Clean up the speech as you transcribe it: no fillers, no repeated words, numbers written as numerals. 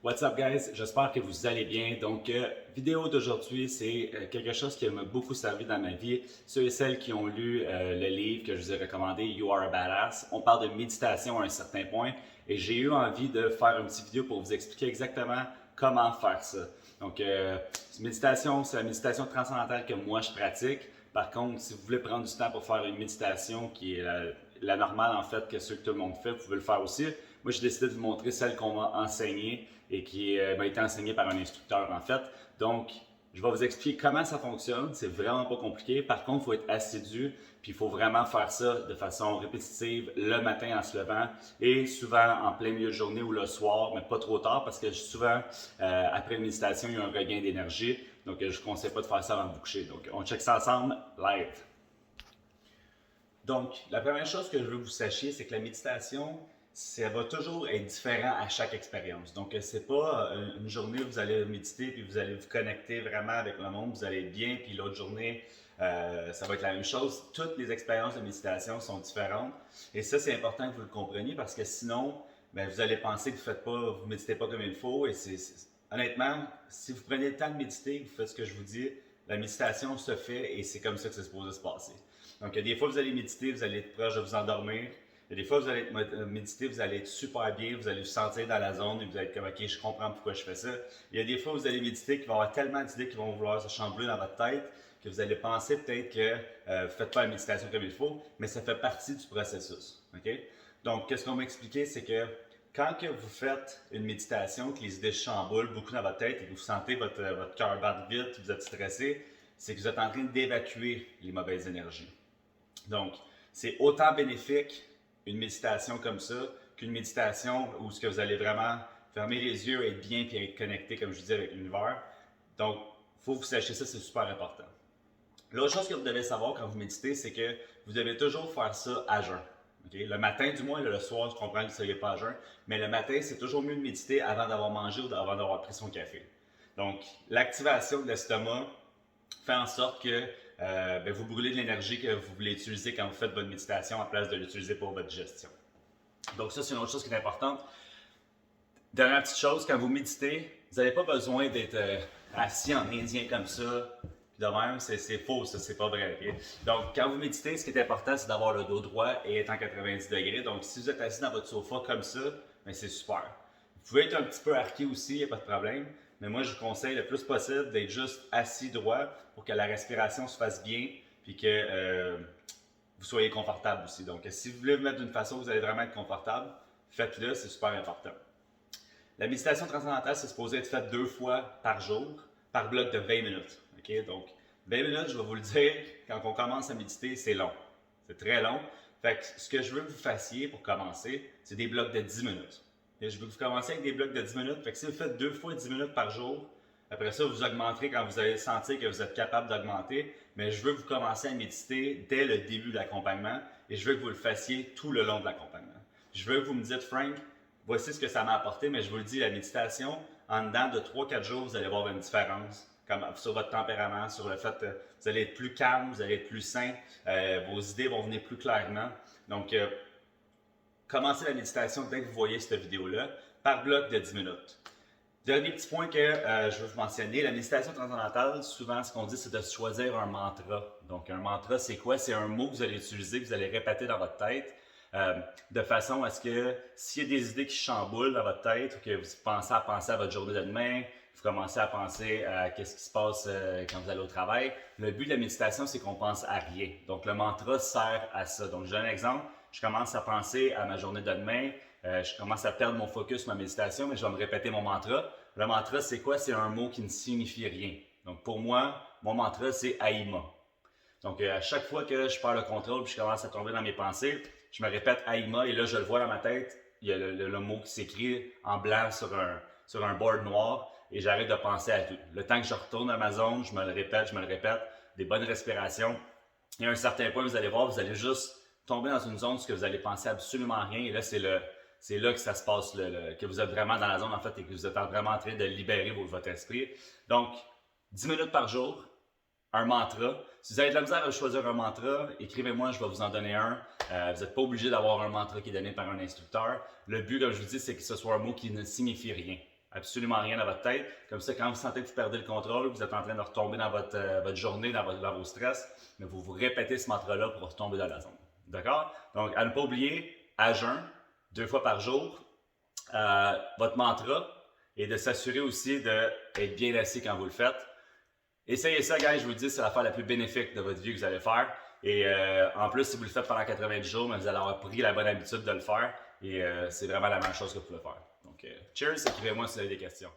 What's up guys? J'espère que vous allez bien. Donc, vidéo d'aujourd'hui, c'est quelque chose qui m'a beaucoup servi dans ma vie. Ceux et celles qui ont lu le livre que je vous ai recommandé, You Are a Badass, on parle de méditation à un certain point et j'ai eu envie de faire une petite vidéo pour vous expliquer exactement comment faire ça. Donc, méditation, c'est la méditation transcendantale que moi je pratique. Par contre, si vous voulez prendre du temps pour faire une méditation qui est la normale en fait que ceux que tout le monde fait, vous pouvez le faire aussi. Moi, j'ai décidé de vous montrer celle qu'on m'a enseignée et qui m'a été enseignée par un instructeur en fait. Donc, je vais vous expliquer comment ça fonctionne. C'est vraiment pas compliqué. Par contre, il faut être assidu, puis il faut vraiment faire ça de façon répétitive le matin en se levant et souvent en plein milieu de journée ou le soir, mais pas trop tard parce que souvent, après une méditation, il y a un regain d'énergie. Donc, je ne conseille pas de faire ça avant de vous coucher. Donc, on check ça ensemble live. Donc, la première chose que je veux que vous sachiez, c'est que la méditation, ça va toujours être différent à chaque expérience. Donc, c'est pas une journée où vous allez méditer puis vous allez vous connecter vraiment avec le monde, vous allez être bien, puis l'autre journée, ça va être la même chose. Toutes les expériences de méditation sont différentes. Et ça, c'est important que vous le compreniez parce que sinon, ben, vous allez penser que vous ne méditez pas comme il faut. Et honnêtement, si vous prenez le temps de méditer, vous faites ce que je vous dis, la méditation se fait et c'est comme ça que c'est supposé se passer. Donc, des fois, vous allez méditer, vous allez être proche de vous endormir. Des fois, vous allez méditer, vous allez être super bien, vous allez vous sentir dans la zone et vous allez être comme, OK, je comprends pourquoi je fais ça. Il y a des fois, vous allez méditer, qu'il va y avoir tellement d'idées qui vont vouloir se chambouler dans votre tête que vous allez penser peut-être que vous ne faites pas la méditation comme il faut, mais ça fait partie du processus. OK? Donc, qu'est-ce qu'on m'a expliqué, c'est que quand que vous faites une méditation, que les idées chamboulent beaucoup dans votre tête et que vous sentez votre cœur battre vite, vous êtes stressé, c'est que vous êtes en train d'évacuer les mauvaises énergies. Donc, c'est autant bénéfique une méditation comme ça qu'une méditation où ce que vous allez vraiment fermer les yeux, être bien et être connecté, comme je disais, avec l'univers. Donc, il faut que vous sachiez ça, c'est super important. L'autre chose que vous devez savoir quand vous méditez, c'est que vous devez toujours faire ça à jeun. Okay? Le matin, du moins, le soir, je comprends que vous ne soyez pas à jeun, mais le matin, c'est toujours mieux de méditer avant d'avoir mangé ou avant d'avoir pris son café. Donc, l'activation de l'estomac fait en sorte que vous brûlez de l'énergie que vous voulez utiliser quand vous faites votre méditation en place de l'utiliser pour votre digestion. Donc ça, c'est une autre chose qui est importante. Dernière petite chose, quand vous méditez, vous n'avez pas besoin d'être assis en indien comme ça. Puis de même, c'est faux, ça, c'est pas vrai. Okay? Donc, quand vous méditez, ce qui est important, c'est d'avoir le dos droit et être en 90 degrés. Donc, si vous êtes assis dans votre sofa comme ça, ben, c'est super. Vous pouvez être un petit peu arqué aussi, il n'y a pas de problème. Mais moi, je vous conseille le plus possible d'être juste assis droit pour que la respiration se fasse bien puis que vous soyez confortable aussi. Donc, si vous voulez vous mettre d'une façon où vous allez vraiment être confortable, faites-le, c'est super important. La méditation transcendantale, c'est supposé être faite 2 fois par jour, par bloc de 20 minutes. Okay? Donc, 20 minutes, je vais vous le dire, quand on commence à méditer, c'est long. C'est très long. Fait que ce que je veux que vous fassiez pour commencer, c'est des blocs de 10 minutes. Et je veux que vous commenciez avec des blocs de 10 minutes. Fait que si vous faites 2 fois 10 minutes par jour, après ça, vous augmenterez quand vous allez sentir que vous êtes capable d'augmenter. Mais je veux que vous commenciez à méditer dès le début de l'accompagnement et je veux que vous le fassiez tout le long de l'accompagnement. Je veux que vous me dites, Frank, voici ce que ça m'a apporté, mais je vous le dis, la méditation, en dedans de 3-4 jours, vous allez voir une différence sur votre tempérament, sur le fait que vous allez être plus calme, vous allez être plus sain, vos idées vont venir plus clairement. Donc, commencez la méditation dès que vous voyez cette vidéo-là, par bloc de 10 minutes. Dernier petit point que je veux vous mentionner, la méditation transcendantale, souvent ce qu'on dit, c'est de choisir un mantra. Donc un mantra, c'est quoi? C'est un mot que vous allez utiliser, que vous allez répéter dans votre tête, de façon à ce que s'il y a des idées qui chamboulent dans votre tête, ou que vous pensez à votre journée de demain, vous commencez à penser à qu'est-ce qui se passe quand vous allez au travail, le but de la méditation, c'est qu'on pense à rien. Donc le mantra sert à ça. Donc je donne un exemple, je commence à penser à ma journée de demain, je commence à perdre mon focus sur ma méditation, mais je vais me répéter mon mantra. Le mantra, c'est quoi? C'est un mot qui ne signifie rien. Donc, pour moi, mon mantra, c'est Aïma. Donc, à chaque fois que je perds le contrôle et je commence à tomber dans mes pensées, je me répète Aïma et là, je le vois dans ma tête. Il y a le mot qui s'écrit en blanc sur un board noir et j'arrête de penser à tout. Le temps que je retourne à ma zone, je me le répète, des bonnes respirations. Et à un certain point, vous allez voir, vous allez juste tomber dans une zone où vous allez penser absolument à rien et là, c'est là que ça se passe, que vous êtes vraiment dans la zone en fait et que vous êtes vraiment en train de libérer votre esprit. Donc, 10 minutes par jour, un mantra. Si vous avez de la misère à choisir un mantra, écrivez-moi, je vais vous en donner un. Vous n'êtes pas obligé d'avoir un mantra qui est donné par un instructeur. Le but, comme je vous dis, c'est que ce soit un mot qui ne signifie rien. absolument rien dans votre tête. Comme ça, quand vous sentez que vous perdez le contrôle, vous êtes en train de retomber dans votre journée, dans vos stress, mais vous répétez ce mantra-là pour retomber dans la zone. D'accord? Donc, à ne pas oublier, à jeun, 2 fois par jour, votre mantra et de s'assurer aussi d'être bien assis quand vous le faites. Essayez ça, guys, je vous le dis, c'est l'affaire la plus bénéfique de votre vie que vous allez faire. Et en plus, si vous le faites pendant 90 jours, vous allez avoir pris la bonne habitude de le faire. Et c'est vraiment la même chose que vous pouvez faire. Donc, cheers, écrivez-moi si vous avez des questions.